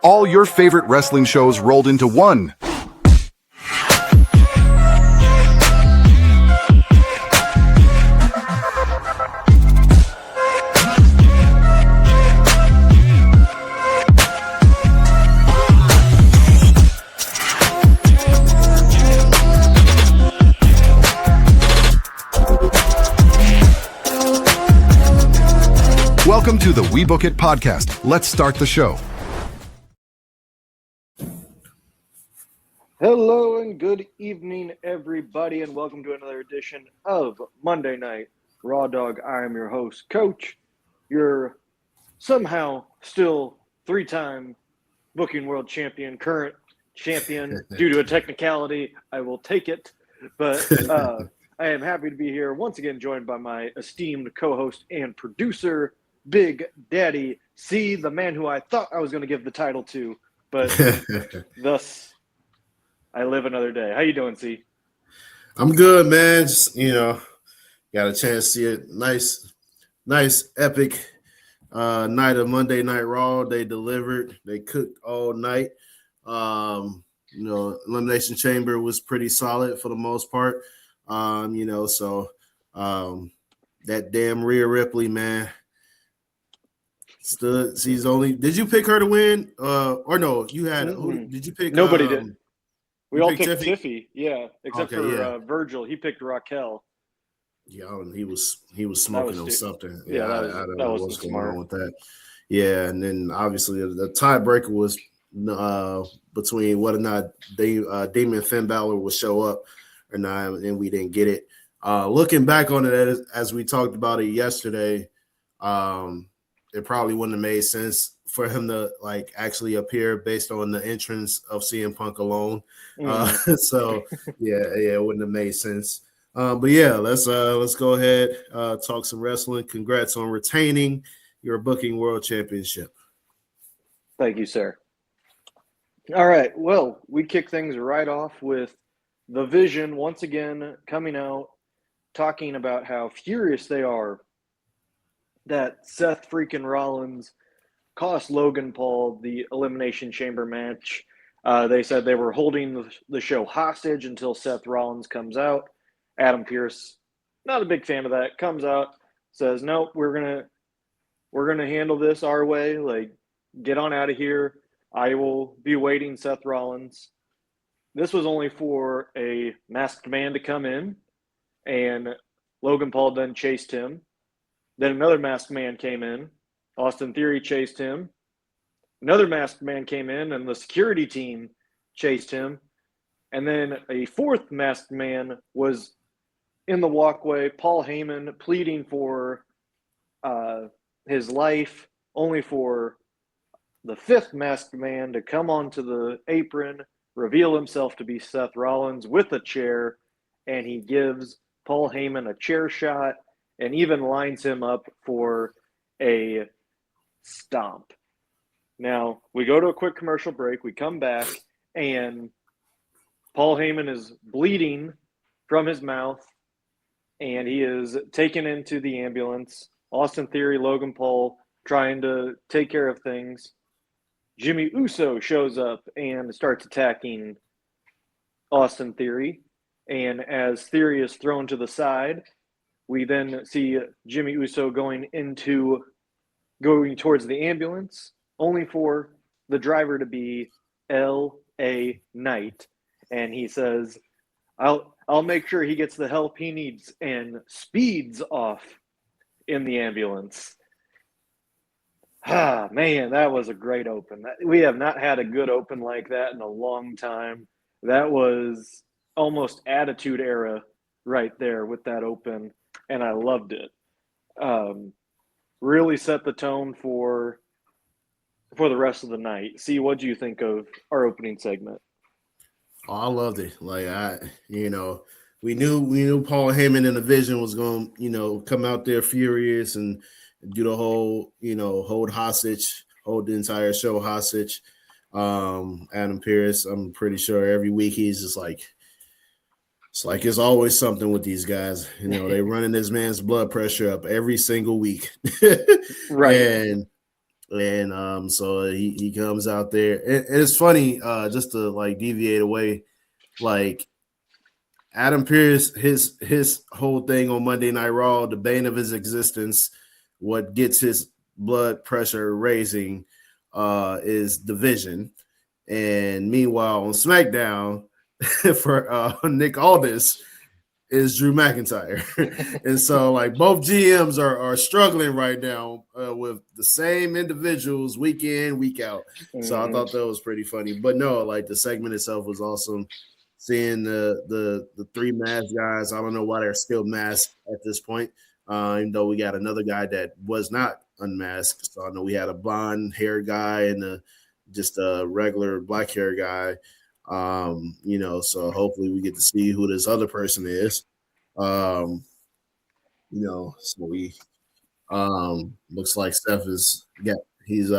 All your favorite wrestling shows rolled into one. Welcome to the WeBook It Podcast. Let's start the show. Hello and good evening, everybody, and welcome to another edition of Monday Night Raw Dog. I am your host, Coach, your somehow still three-time booking world champion, current champion. Due to a technicality, I will take it, but I am happy to be here once again, joined by my esteemed co-host and producer, Big Daddy C, the man who I thought I was going to give the title to, but thus I live another day. How you doing, C? I'm good, man. Just, got a chance to see it. Nice, epic night of Monday Night Raw. They delivered. They cooked all night. Elimination Chamber was pretty solid for the most part. That damn Rhea Ripley, man. She's only. Did you pick her to win? Or no? You had. Who did you pick? Nobody did. We all picked Tiffy. Yeah, except for Virgil. He picked Raquel. Yeah, he was smoking on something. Yeah, I don't know what's going on with that. Yeah, and then obviously the tiebreaker was between whether or not Demon Finn Balor would show up or not, and we didn't get it. Looking back on it as we talked about it yesterday, it probably wouldn't have made sense for him to actually appear based on the entrance of CM Punk alone. So it wouldn't have made sense. But yeah, let's go ahead, talk some wrestling. Congrats on retaining your booking world championship. Thank you, sir. All right. Well, we kick things right off with The Vision once again coming out, talking about how furious they are that Seth freaking Rollins cost Logan Paul the Elimination Chamber match. They said they were holding the show hostage until Seth Rollins comes out. Adam Pearce, not a big fan of that, comes out, says, "No, we're gonna handle this our way. Get on out of here. I will be waiting, Seth Rollins." This was only for a masked man to come in, and Logan Paul then chased him. Then another masked man came in. Austin Theory chased him. Another masked man came in, and the security team chased him. And then a fourth masked man was in the walkway, Paul Heyman pleading for his life, only for the fifth masked man to come onto the apron, reveal himself to be Seth Rollins with a chair, and he gives Paul Heyman a chair shot and even lines him up for a stomp. Now, we go to a quick commercial break. We come back, and Paul Heyman is bleeding from his mouth, and he is taken into the ambulance. Austin Theory, Logan Paul trying to take care of things. Jimmy Uso shows up and starts attacking Austin Theory. And as Theory is thrown to the side, we then see Jimmy Uso going towards the ambulance, only for the driver to be L.A. Knight. And he says, I'll make sure he gets the help he needs, and speeds off in the ambulance. Man, that was a great open. We have not had a good open like that in a long time. That was almost Attitude Era right there with that open, and I loved it. Really set the tone for the rest of the night. See, what do you think of our opening segment? Oh, I loved it. We knew Paul Heyman in the Vision was going to, come out there furious and do the whole, hold the entire show hostage. Adam Pearce, I'm pretty sure every week he's just it's always something with these guys. They running this man's blood pressure up every single week. Right. And And so he comes out there. And it's funny, just to like deviate away, like Adam Pearce, his whole thing on Monday Night Raw, the bane of his existence, what gets his blood pressure raising is division. And meanwhile, on SmackDown, for Nick Aldis, is Drew McIntyre. And so like both GMs are struggling right now with the same individuals week in, week out. So I thought that was pretty funny. But no, like the segment itself was awesome. Seeing the three masked guys. I don't know why they're still masked at this point. Even though we got another guy that was not unmasked. So I know we had a blonde hair guy and just a regular black hair guy. So hopefully we get to see who this other person is. So we looks like Steph got his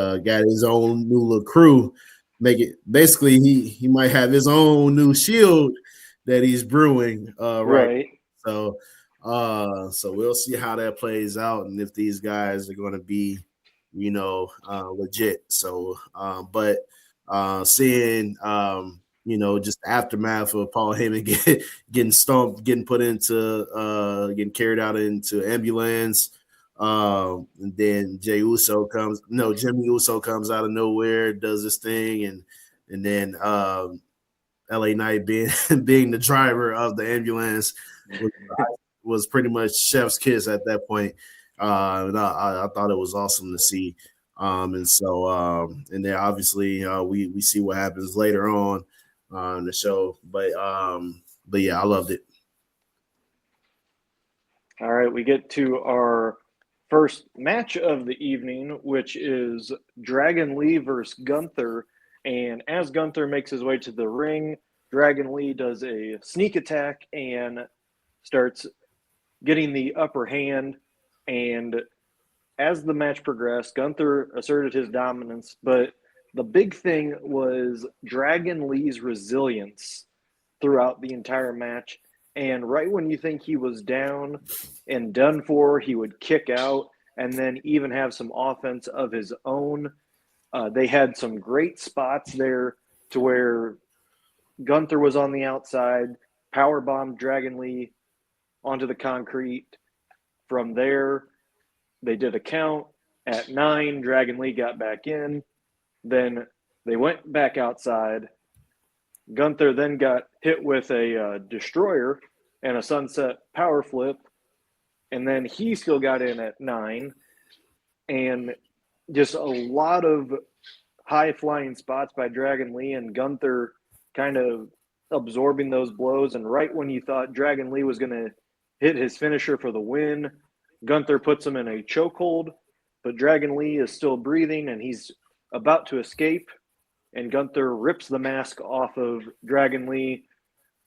own new little crew. Make it basically he might have his own new shield that he's brewing right. So we'll see how that plays out and if these guys are going to be legit. So seeing just the aftermath of Paul Heyman getting stomped, getting put into getting carried out into ambulance. And then Jimmy Uso comes out of nowhere, does this thing, and then LA Knight being the driver of the ambulance was pretty much chef's kiss at that point. And I thought it was awesome to see. And then obviously we see what happens later on the show, but yeah, I loved it. All right, we get to our first match of the evening, which is Dragon Lee versus Gunther. And as Gunther makes his way to the ring, Dragon Lee does a sneak attack and starts getting the upper hand. And as the match progressed, Gunther asserted his dominance, but the big thing was Dragon Lee's resilience throughout the entire match. And right when you think he was down and done for, he would kick out and then even have some offense of his own. They had some great spots there to where Gunther was on the outside, powerbombed Dragon Lee onto the concrete. From there, they did a count. At 9, Dragon Lee got back in. Then they went back outside. Gunther then got hit with a destroyer and a sunset power flip. And then he still got in at 9. And just a lot of high-flying spots by Dragon Lee and Gunther kind of absorbing those blows. And right when you thought Dragon Lee was going to hit his finisher for the win, Gunther puts him in a chokehold. But Dragon Lee is still breathing, and he's about to escape, and Gunther rips the mask off of Dragon Lee,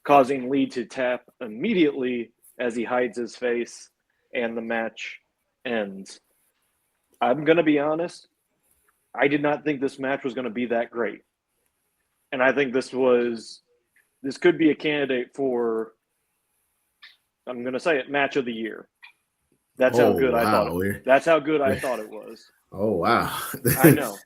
causing Lee to tap immediately as he hides his face, and the match ends. I'm going to be honest, I did not think this match was going to be that great. And I think this could be a candidate for, I'm going to say it, match of the year. That's how good I thought it. That's how good I thought it was. Oh, wow. I know.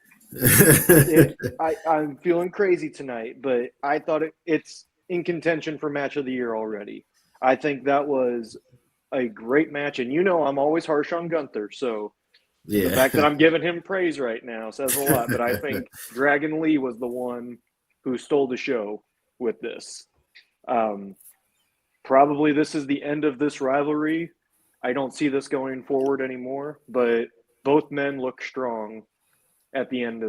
I'm feeling crazy tonight, but I thought it's in contention for match of the year already. I think that was a great match, and I'm always harsh on Gunther, so the fact that I'm giving him praise right now says a lot, but I think Dragon Lee was the one who stole the show with this. Probably this is the end of this rivalry. I don't see this going forward anymore, but both men look strong at the end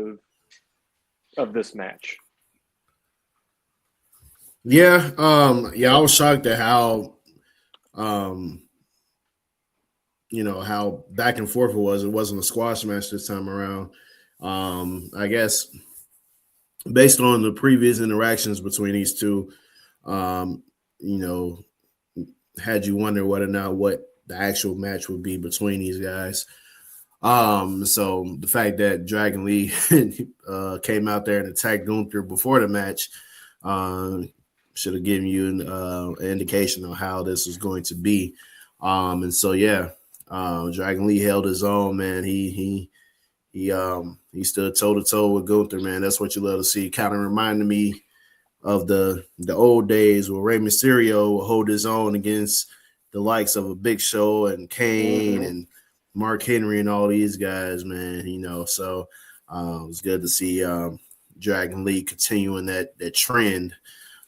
of this match. Yeah, I was shocked at how how back and forth it was. It wasn't a squash match this time around. I guess based on the previous interactions between these two, had you wonder whether or not what the actual match would be between these guys. So the fact that Dragon Lee came out there and attacked Gunther before the match should have given you an indication of how this was going to be. Dragon Lee held his own, man. He he stood toe to toe with Gunther, man. That's what you love to see. Kind of reminded me of the old days where Rey Mysterio would hold his own against the likes of a Big Show and Kane and Mark Henry and all these guys, man. So it was good to see Dragon Lee continuing that trend.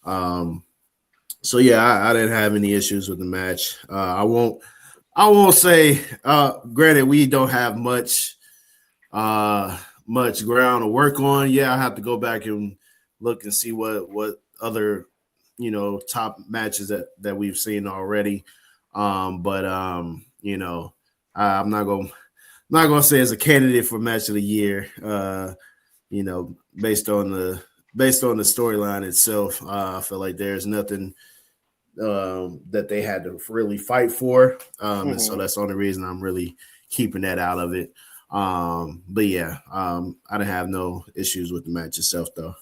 So yeah, I didn't have any issues with the match. I won't say. Granted, we don't have much ground to work on. Yeah, I have to go back and look and see what other top matches that we've seen already. But I'm not gonna say it's a candidate for match of the year. Based on the storyline itself, I feel like there's nothing that they had to really fight for. And so that's the only reason I'm really keeping that out of it. But yeah, I didn't have no issues with the match itself though.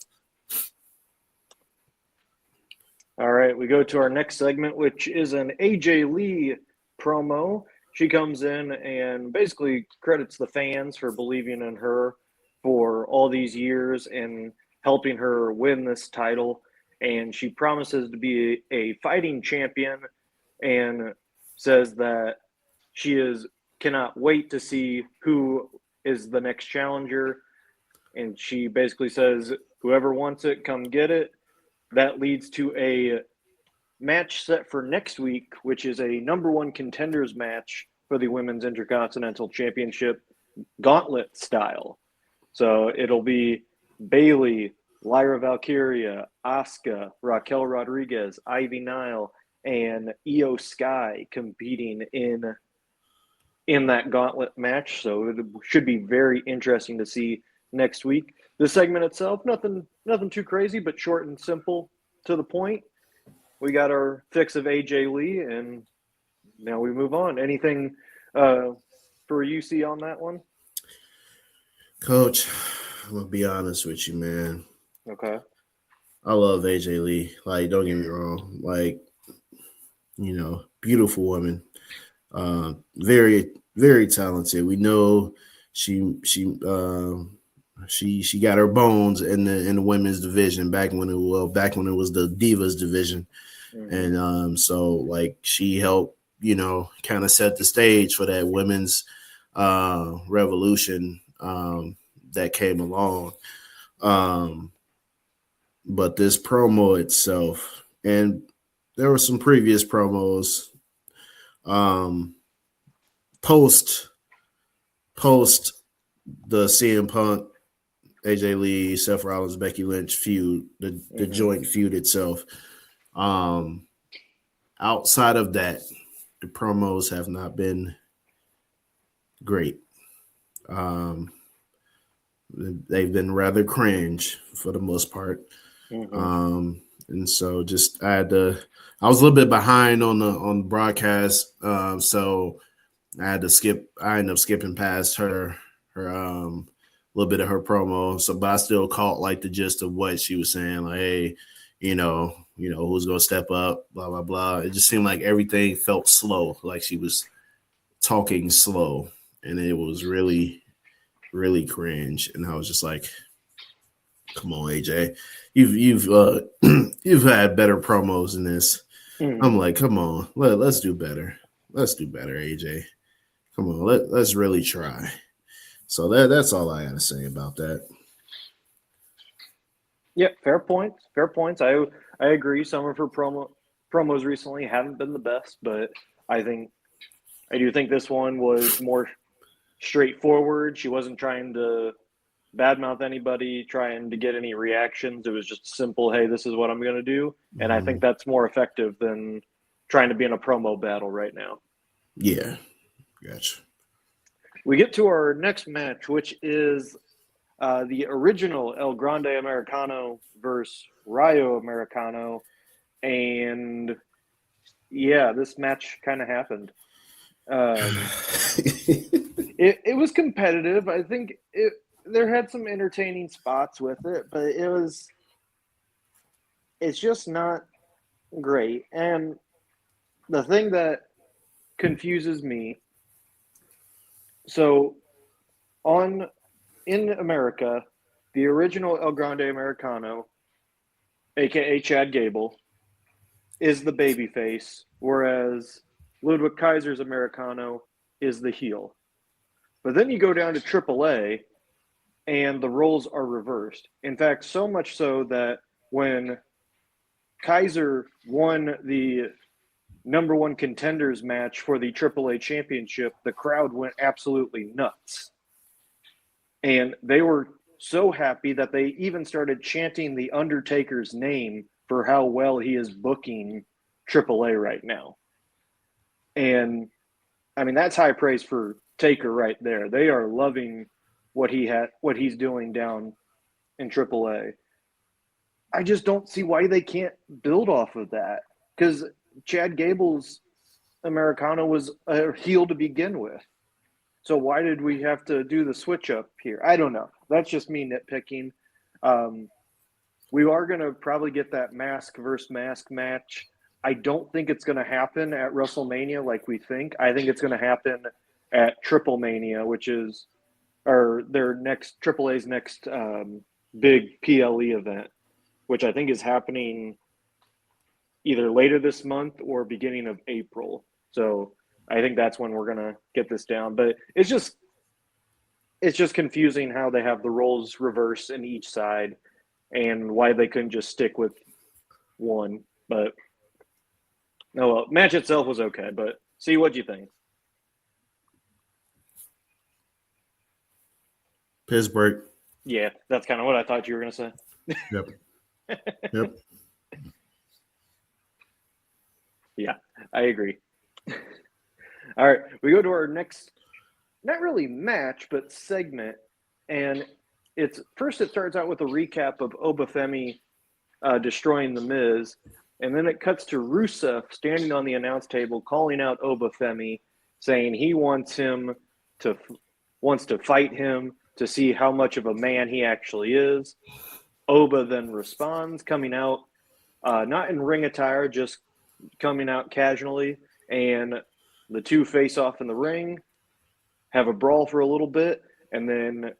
All right, we go to our next segment, which is an AJ Lee promo. She comes in and basically credits the fans for believing in her for all these years and helping her win this title. And she promises to be a fighting champion and says that she cannot wait to see who is the next challenger. And she basically says, whoever wants it, come get it. That leads to a match set for next week, which is a number one contenders match for the Women's Intercontinental Championship gauntlet style. So it'll be Bayley, Lyra Valkyria, Asuka, Raquel Rodriguez, Ivy Nile, and Io Sky competing in that gauntlet match. So it should be very interesting to see next week. The segment itself, nothing too crazy, but short and simple, to the point. We got our fix of AJ Lee, and now we move on. Anything for UC on that one? Coach, I'm going to be honest with you, man. Okay. I love AJ Lee. Like, don't get me wrong. Like, beautiful woman. Very, very talented. We know she got her bones in the women's division back when it was the Divas division. And so like she helped, kind of set the stage for that women's revolution that came along. But this promo itself, and there were some previous promos post the CM Punk, AJ Lee, Seth Rollins, Becky Lynch feud, the joint feud itself. Outside of that, the promos have not been great. They've been rather cringe for the most part. And so just I was a little bit behind on the broadcast. So I ended up skipping past her little bit of her promo. So, but I still caught like the gist of what she was saying. Like, hey, who's gonna step up? Blah blah blah. It just seemed like everything felt slow. Like she was talking slow, and it was really, really cringe. And I was just like, "Come on, AJ, you've you've had better promos than this." I'm like, "Come on, let's do better. Let's do better, AJ. Come on, let's really try." So that's all I got to say about that. Yeah, fair points. Fair points. I agree. Some of her promos recently haven't been the best, but I do think this one was more straightforward. She wasn't trying to badmouth anybody, trying to get any reactions. It was just simple, hey, this is what I'm going to do. And I think that's more effective than trying to be in a promo battle right now. Yeah, gotcha. We get to our next match, which is the original El Grande Americano versus Rayo Americano. And, yeah, this match kind of happened. It was competitive. I think there had some entertaining spots with it, but it's just not great. And the thing that confuses me, so on in America, the original El Grande Americano, a.k.a. Chad Gable, is the babyface, whereas Ludwig Kaiser's Americano is the heel. But then you go down to AAA, and the roles are reversed. In fact, so much so that when Kaiser won the number one contenders match for the AAA championship, the crowd went absolutely nuts. And they were so happy that they even started chanting The Undertaker's name for how well he is booking AAA right now. And, I mean, that's high praise for Taker right there. They are loving what he's doing down in AAA. I just don't see why they can't build off of that, because Chad Gable's Americano was a heel to begin with. So why did we have to do the switch up here? I don't know. That's just me nitpicking. We are going to probably get that mask versus mask match. I don't think it's going to happen at WrestleMania like we think. I think it's going to happen at Triple Mania, which is AAA's next big PLE event, which I think is happening either later this month or beginning of April. So I think that's when we're going to get this down. But it's just confusing how they have the roles reversed in each side and why they couldn't just stick with one. But no, well, match itself was okay. But see, what do you think? Pittsburgh. Yeah, that's kind of what I thought you were going to say. Yep. Yep. Yeah, I agree. All right, we go to our next, not really match, but segment. And it starts out with a recap of Obafemi destroying The Miz. And then it cuts to Rusev standing on the announce table, calling out Obafemi, saying he wants to fight him to see how much of a man he actually is. Oba then responds, coming out not in ring attire, just coming out casually, and the two face off in the ring, have a brawl for a little bit, and then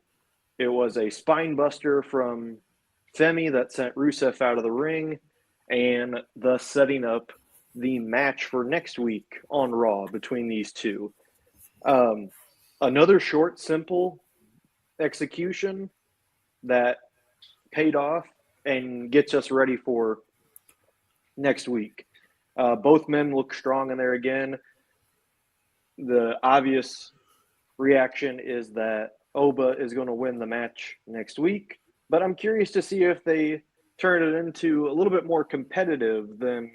it was a spine buster from Femi that sent Rusev out of the ring, and thus setting up the match for next week on Raw between these two. Another short, simple execution that paid off and gets us ready for next week. Both men look strong in there again. The obvious reaction is that Oba is going to win the match next week, but I'm curious to see if they turn it into a little bit more competitive than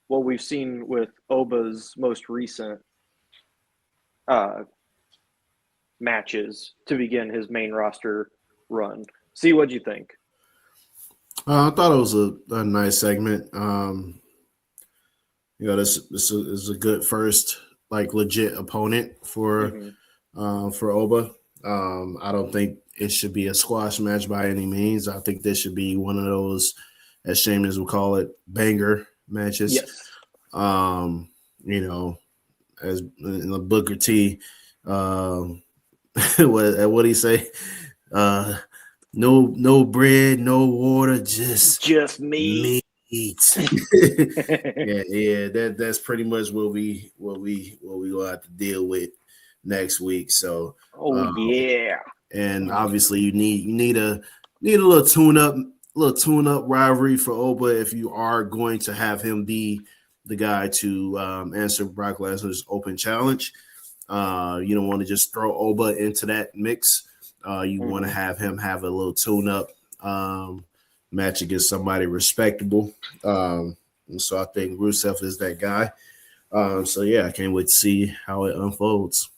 what we've seen with Oba's most recent matches to begin his main roster run. See, what you think? I thought it was a nice segment. This is a good first, like, legit opponent for Oba. I don't think it should be a squash match by any means. I think this should be one of those, as Sheamus would call it, banger matches. Yes. As in the Booker T, what do you say? No bread, no water, just meat. yeah. That's pretty much what we will have to deal with next week. So, yeah. And obviously you need a little tune up rivalry for Oba if you are going to have him be the guy to answer Brock Lesnar's open challenge. You don't want to just throw Oba into that mix. You want to have him have a little tune up match against somebody respectable. And so I think Rusev is that guy. So yeah, I can't wait to see how it unfolds.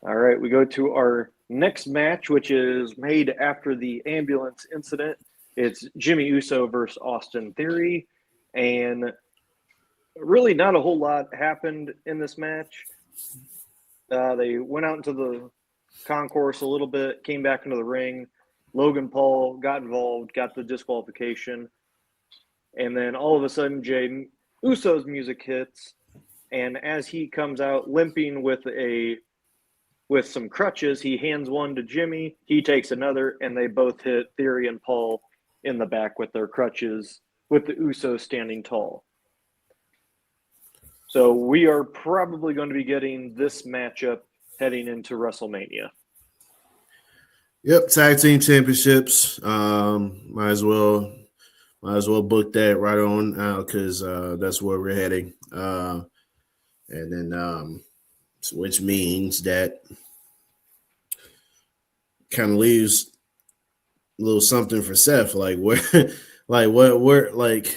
All right, we go to our next match, which is made after the ambulance incident. It's Jimmy Uso versus Austin Theory, and really not a whole lot happened in this match. They went out into the concourse a little bit, came back into the ring. Logan Paul got involved, got the disqualification, and then all of a sudden Jey Uso's music hits, and as he comes out limping with with some crutches. He hands one to Jimmy. He takes another, and they both hit Theory and Paul in the back with their crutches, with the Usos standing tall. So we are probably going to be getting this matchup heading into WrestleMania. Yep, tag team championships. Might as well book that right on out because that's where we're heading. And then, which means that kind of leaves a little something for Seth. Like where, like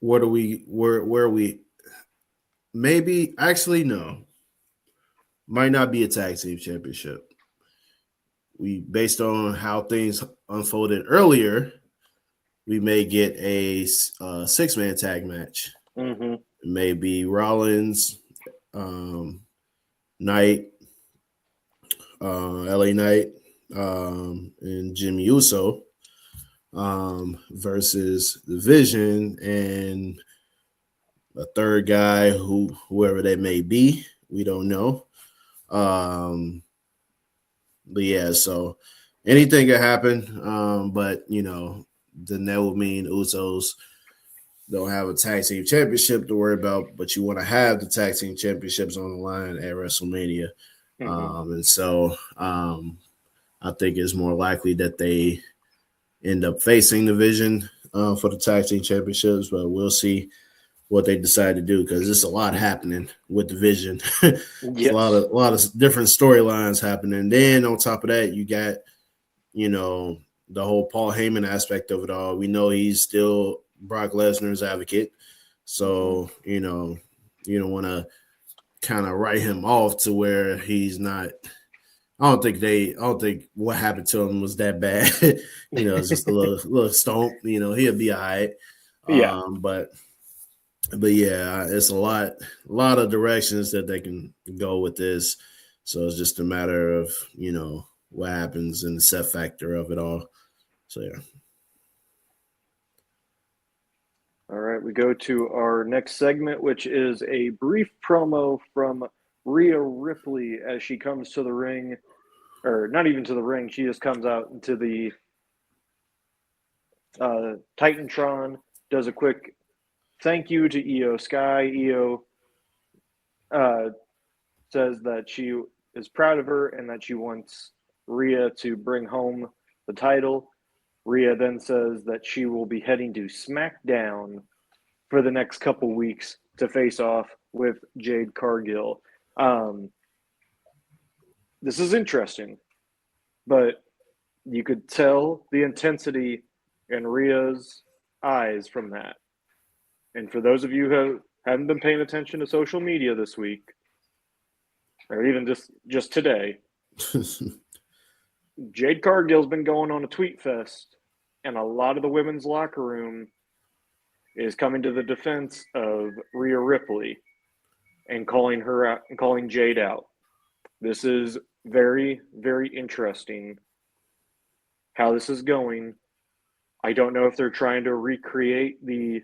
where are we? Maybe actually no, might not be a tag team championship. We based on how things unfolded earlier, we may get a 6-man tag match. Mm-hmm. Maybe Rollins, Knight, LA Knight, and Jimmy Uso versus the Vision and a third guy whoever they may be. We don't know. But yeah, so anything could happen. But then that would mean Usos don't have a tag team championship to worry about, but you want to have the tag team championships on the line at WrestleMania. Mm-hmm. And so I think it's more likely that they end up facing the Vision for the tag team championships, but we'll see what they decide to do because there's a lot happening with the Vision. Yes. a lot of different storylines happening. Then on top of that, you got, the whole Paul Heyman aspect of it all. We know he's still Brock Lesnar's advocate. So, you don't want to kind of write him off to where he's not. I don't think what happened to him was that bad. It's just a little stomp. He'll be all right. Yeah. But yeah, it's a lot of directions that they can go with this. So it's just a matter of, what happens and the set factor of it all. So yeah. All right, we go to our next segment, which is a brief promo from Rhea Ripley as she comes to the ring, or not even to the ring. She just comes out into the Titantron, does a quick thank you to Io Sky. Io says that she is proud of her and that she wants Rhea to bring home the title. Rhea then says that she will be heading to SmackDown for the next couple weeks to face off with Jade Cargill. This is interesting, but you could tell the intensity in Rhea's eyes from that. And for those of you who haven't been paying attention to social media this week, or even just today, Jade Cargill's been going on a tweet fest, and a lot of the women's locker room is coming to the defense of Rhea Ripley and calling her out and calling Jade out. This is very, very interesting how this is going. I don't know if they're trying to recreate the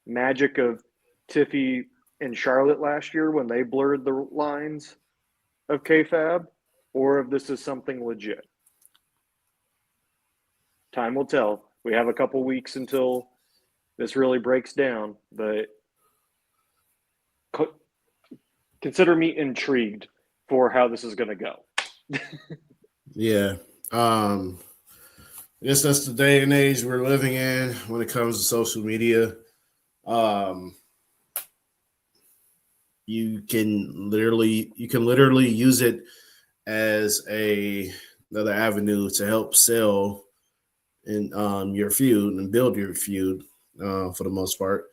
magic of Tiffy and Charlotte last year when they blurred the lines of kayfabe, or if this is something legit. Time will tell. We have a couple weeks until this really breaks down, but consider me intrigued for how this is going to go. Yeah. I guess that's the day and age we're living in when it comes to social media. You can literally use it as another avenue to help sell in your feud and build your feud for the most part.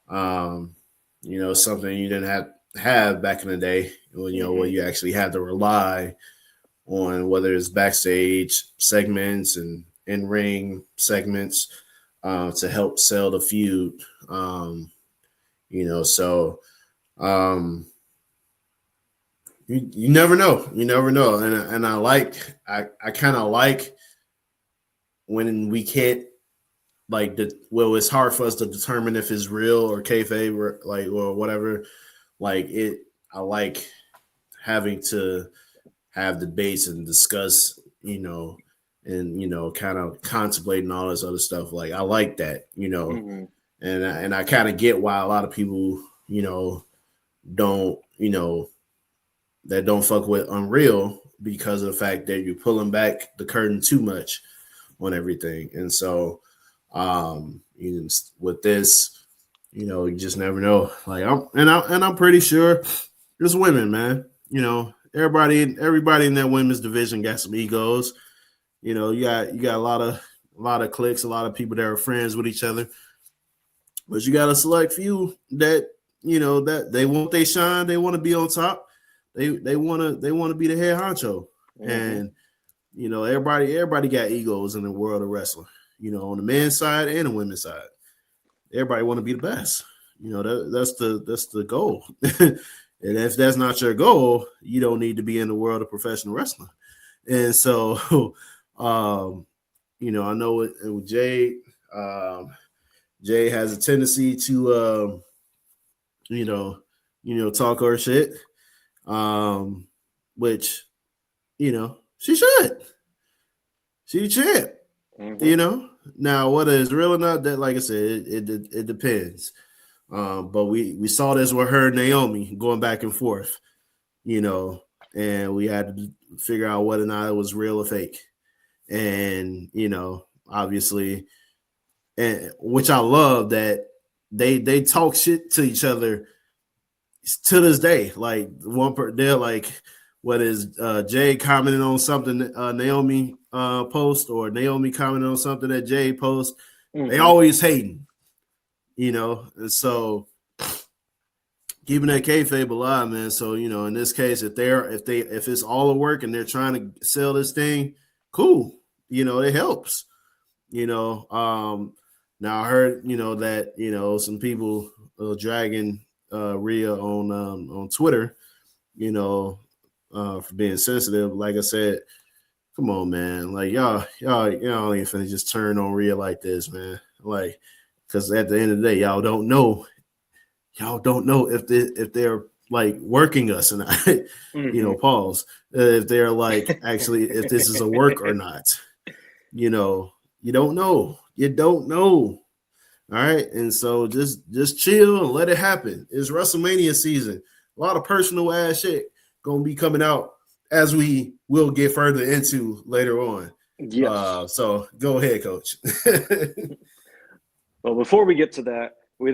Something you didn't have back in the day when where you actually had to rely on whether it's backstage segments and in-ring segments to help sell the feud. You never know. And I kind of like when we can't it's hard for us to determine if it's real or kayfabe or or whatever. I like having to have debates and discuss, and kind of contemplating all this other stuff. Like I like that, Mm-hmm. and I kind of get why a lot of people, don't, that don't fuck with Unreal because of the fact that you're pulling back the curtain too much on everything. And so, with this, you just never know. Like I'm pretty sure there's women, man. Everybody in that women's division got some egos. You got a lot of cliques, a lot of people that are friends with each other. But you got a select few that that they want they shine, they want to be on top, they want to be the head honcho, Mm-hmm. and everybody got egos in the world of wrestling. On the men's side and the women's side, everybody want to be the best. That's the goal. And if that's not your goal, you don't need to be in the world of professional wrestling. And so, I know with Jade, Jay has a tendency to, talk her shit, which, she should. She the champ. Mm-hmm. Now what is real or not, that, like I said, it depends. But we saw this with her and Naomi going back and forth, and we had to figure out whether or not it was real or fake. And, obviously, and which I love that they talk shit to each other to this day. Like they're like, what is Jay commenting on something Naomi post, or Naomi commenting on something that Jay posts. Mm-hmm. They always hating, and so keeping that kayfabe alive, man. So in this case, if it's all a work and they're trying to sell this thing, cool. It helps. Now I heard that some people dragging Rhea on Twitter, for being sensitive. Like I said, come on, man. Like y'all ain't finna just turn on Rhea like this, man. Like, because at the end of the day, y'all don't know if they're like working us and Mm-hmm. pause. If they're like actually if this is a work or not. You don't know. You don't know. All right. And so just chill and let it happen. It's WrestleMania season. A lot of personal ass shit gonna be coming out, as we will get further into later on. Yes. So go ahead, Coach. Well, before we get to that, we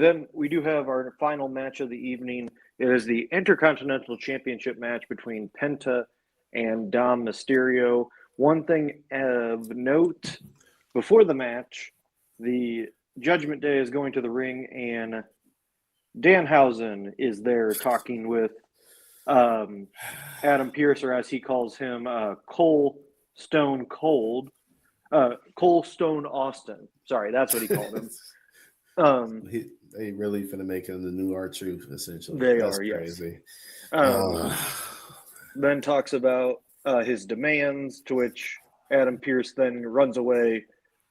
do have our final match of the evening. It is the Intercontinental Championship match between Penta and Dom Mysterio. One thing of note, before the match, the Judgment Day is going to the ring, and Danhausen is there talking with Adam Pearce, or as he calls him, Cole Stone Austin. Sorry, that's what he called him. They really finna make him the new R-Truth, essentially. That's crazy. Then talks about his demands, to which Adam Pearce then runs away,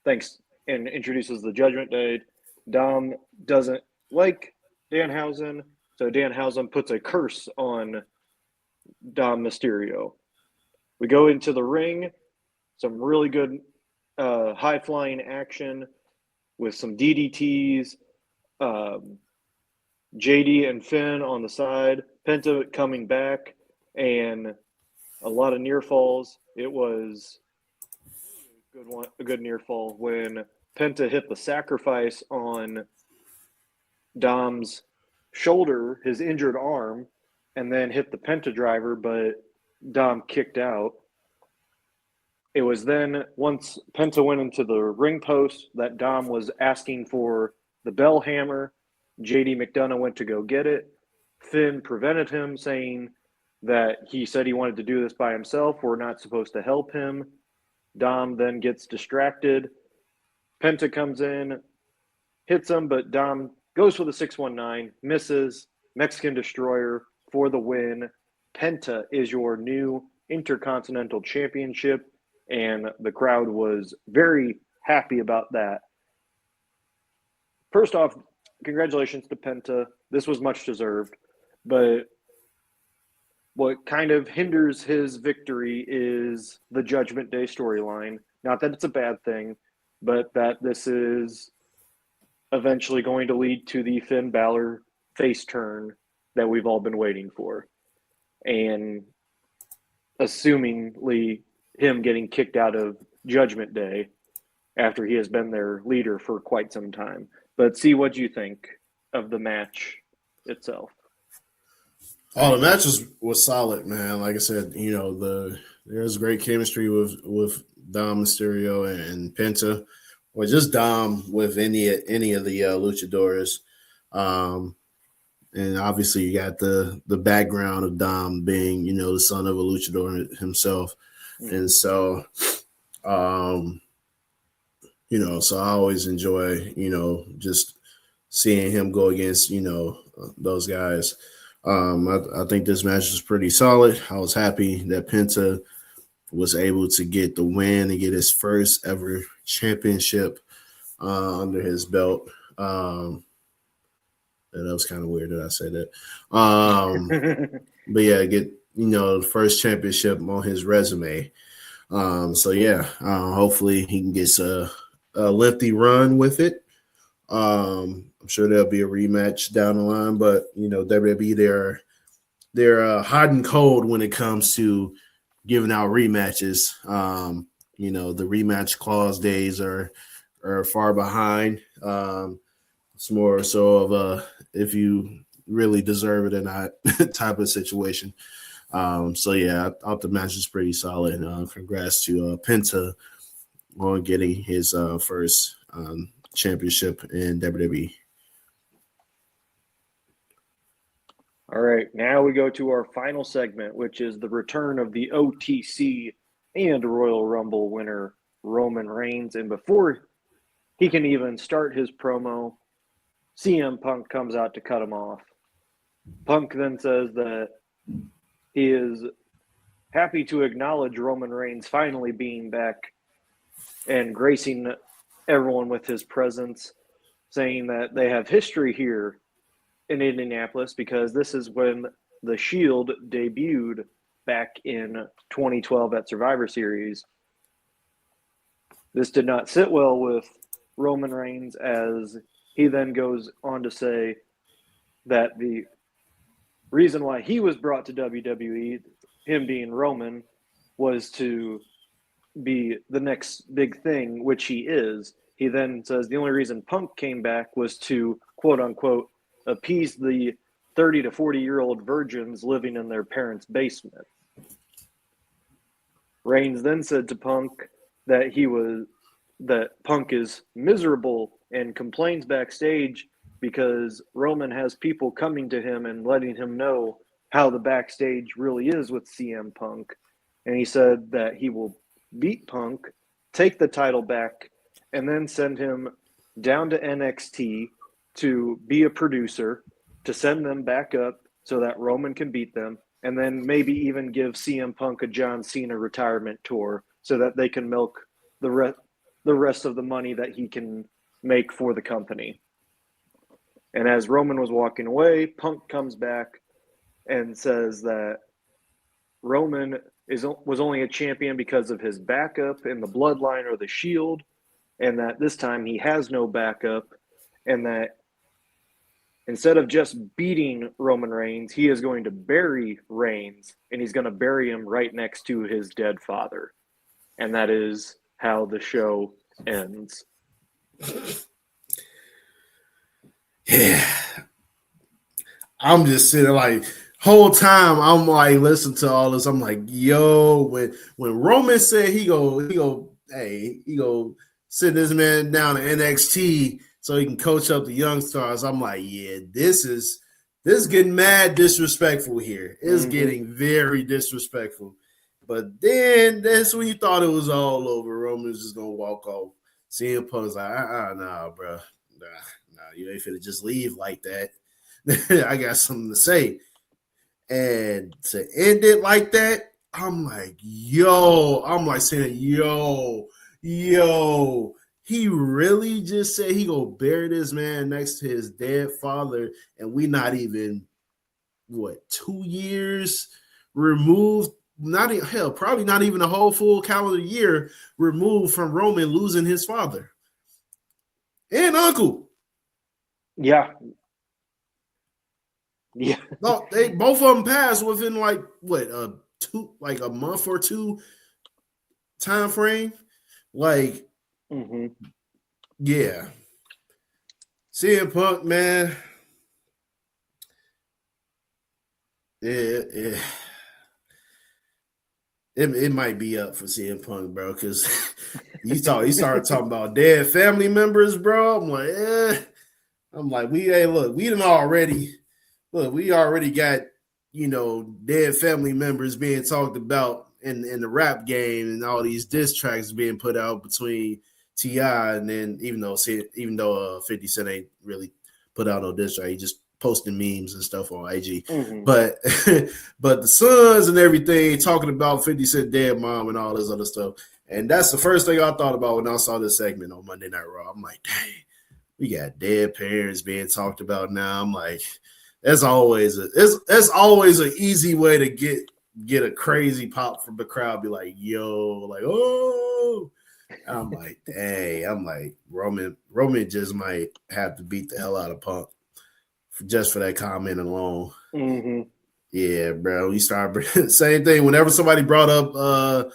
and introduces the Judgment Day. Dom doesn't like Danhausen, so Danhausen puts a curse on Dom Mysterio. We go into the ring, some really good high-flying action with some DDTs, JD and Finn on the side, Penta coming back, and a lot of near falls. It was a good near fall when Penta hit the sacrifice on Dom's shoulder, his injured arm, and then hit the Penta driver, but Dom kicked out. It was then, once Penta went into the ring post, that Dom was asking for the bell hammer. JD McDonough went to go get it. Finn prevented him, saying that he said he wanted to do this by himself. We're not supposed to help him. Dom then gets distracted. Penta comes in, hits him, but Dom goes for the 619, misses. Mexican Destroyer for the win. Penta is your new Intercontinental Championship, and the crowd was very happy about that. First off, congratulations to Penta. This was much deserved, but what kind of hinders his victory is the Judgment Day storyline. Not that it's a bad thing, but that this is eventually going to lead to the Finn Balor face turn that we've all been waiting for. And assumingly him getting kicked out of Judgment Day after he has been their leader for quite some time. But see what you think of the match itself. Oh, the match was solid, man. Like I said, there's great chemistry with Dom Mysterio and Penta, or just Dom with any of the luchadores. And obviously you got the background of Dom being, the son of a luchador himself. And so, so I always enjoy, just seeing him go against, those guys. I think this match was pretty solid. I was happy that Penta was able to get the win and get his first ever championship under his belt. That was kind of weird that I said that. But yeah, get the first championship on his resume. Hopefully he can get a lengthy run with it. I'm sure there'll be a rematch down the line, but WWE they're hot and cold when it comes to giving out rematches. The rematch clause days are far behind. It's more so of a if you really deserve it or not type of situation. I thought the match was pretty solid. Congrats to Penta on getting his first championship in WWE. All right, now we go to our final segment, which is the return of the OTC and Royal Rumble winner, Roman Reigns. And before he can even start his promo, CM Punk comes out to cut him off. Punk then says that he is happy to acknowledge Roman Reigns finally being back and gracing everyone with his presence, saying that they have history here in Indianapolis because this is when the Shield debuted back in 2012 at Survivor Series. This did not sit well with Roman Reigns, as he then goes on to say that the reason why he was brought to WWE, him being Roman, was to be the next big thing, which he is. He then says the only reason Punk came back was to, quote unquote, appease the 30 to 40-year-old virgins living in their parents' basement. Reigns then said to Punk that Punk is miserable and complains backstage because Roman has people coming to him and letting him know how the backstage really is with CM Punk. And he said that he will beat Punk, take the title back, and then send him down to NXT to be a producer, to send them back up so that Roman can beat them, and then maybe even give CM Punk a John Cena retirement tour so that they can milk the rest of the money that he can make for the company. And as Roman was walking away, Punk comes back and says that Roman was only a champion because of his backup in the bloodline or the Shield, and that this time he has no backup, and that instead of just beating Roman Reigns, he is going to bury Reigns, and he's going to bury him right next to his dead father. And that is how the show ends. Yeah. I'm just sitting like whole time I'm like listening to all this. I'm like, yo, when Roman said he go sit this man down at NXT so he can coach up the young stars, I'm like, yeah, this is getting mad disrespectful here. It's getting very disrespectful. But then that's when you thought it was all over. Roman's just gonna walk off. CM Punk's like, nah, bro. Nah, you ain't finna just leave like that. I got something to say. And to end it like that, I'm like, saying, he really just said he gonna bury this man next to his dead father, and we not even 2 years removed, probably not even a whole full calendar year removed from Roman losing his father and uncle. Yeah. No, they both of them passed within like what a month or two time frame. Like, yeah. CM Punk, man. It might be up for CM Punk, bro, because you started talking about dead family members, bro. I'm like, we already got, dead family members being talked about in the rap game, and all these diss tracks being put out between T.I. and then even though 50 Cent ain't really put out no diss track, he just posting memes and stuff on IG. But the sons and everything talking about 50 Cent dead mom and all this other stuff. And that's the first thing I thought about when I saw this segment on Monday Night Raw. I'm like, dang, we got dead parents being talked about now. I'm like, that's always an easy way to get a crazy pop from the crowd. Be like, yo, like, oh. I'm like, dang. I'm like, Roman just might have to beat the hell out of Punk just for that comment alone. Yeah, bro. We started same thing. Whenever somebody brought up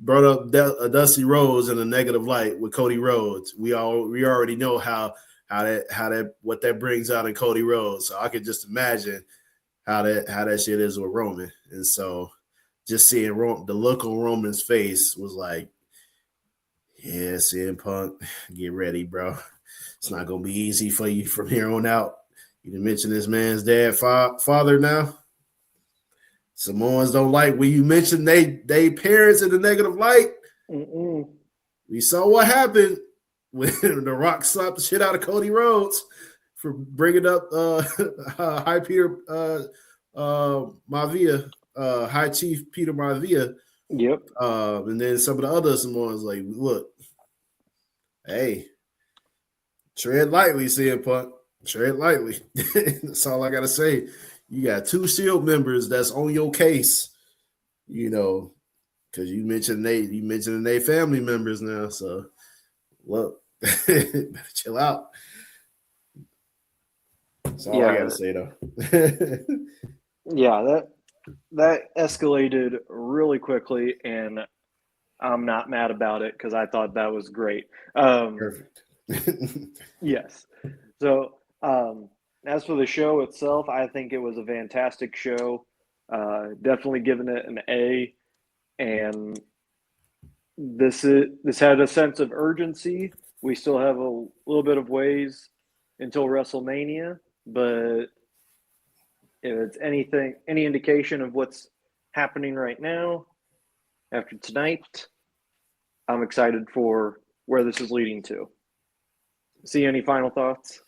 Dusty Rhodes in a negative light with Cody Rhodes, we already know how what that brings out in Cody Rhodes. So I could just imagine how that shit is with Roman. And so just seeing the look on Roman's face was like, yeah, CM Punk, get ready, bro. It's not gonna be easy for you from here on out. You didn't mention this man's dad, father now. Samoans don't like when you mention they parents in the negative light. We saw what happened when The Rock slapped the shit out of Cody Rhodes for bringing up High Peter Maivia, High Chief Peter Maivia. Yep. And then some of the other Samoans like, look, hey, tread lightly, CM Punk. Tread lightly. That's all I gotta say. You got 2 Shield members that's on your case, because you mentioned they family members now. So look, better chill out. That's all I gotta say though. Yeah, that escalated really quickly, and I'm not mad about it because I thought that was great. Perfect. Yes. So as for the show itself, I think it was a fantastic show. Definitely giving it an A. And this had a sense of urgency. We still have a little bit of ways until WrestleMania, but if it's any indication of what's happening right now after tonight, I'm excited for where this is leading to. See any final thoughts?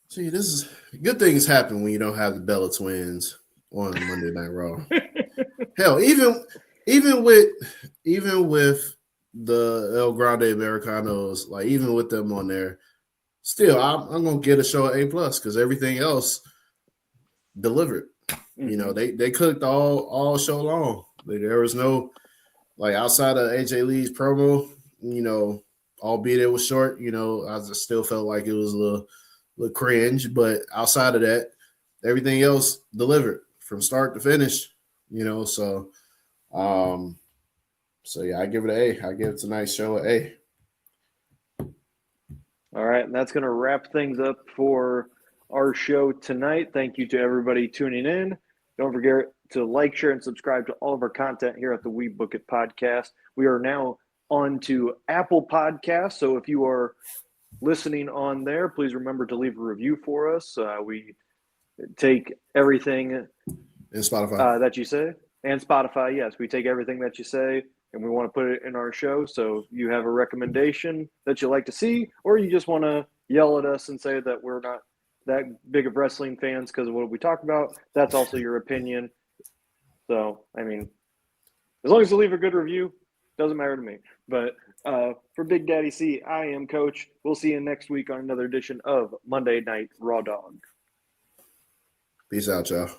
See, this is good things happen when you don't have the Bella Twins on Monday Night Raw. Hell, even with the El Grande Americanos, like even with them on there, still I'm gonna get a show at A+ because everything else delivered. They cooked all show long. There was no outside of AJ Lee's promo, albeit it was short, I just still felt like it was a little cringe, but outside of that, everything else delivered from start to finish, so yeah, I give it an A. I give it tonight's show an A. All right, and that's going to wrap things up for our show tonight. Thank you to everybody tuning in. Don't forget to like, share, and subscribe to all of our content here at the WeBook It Podcast. We are now on to Apple Podcasts, so if you are listening on there, please remember to leave a review for us. We take everything and Spotify that you say, and Spotify. Yes, we take everything that you say, and we want to put it in our show. So if you have a recommendation that you like to see, or you just want to yell at us and say that we're not that big of wrestling fans because of what we talk about, that's also your opinion. So, I mean, as long as you leave a good review, doesn't matter to me. But for Big Daddy C, I am Coach. We'll see you next week on another edition of Monday Night Raw Dog. Peace out, y'all.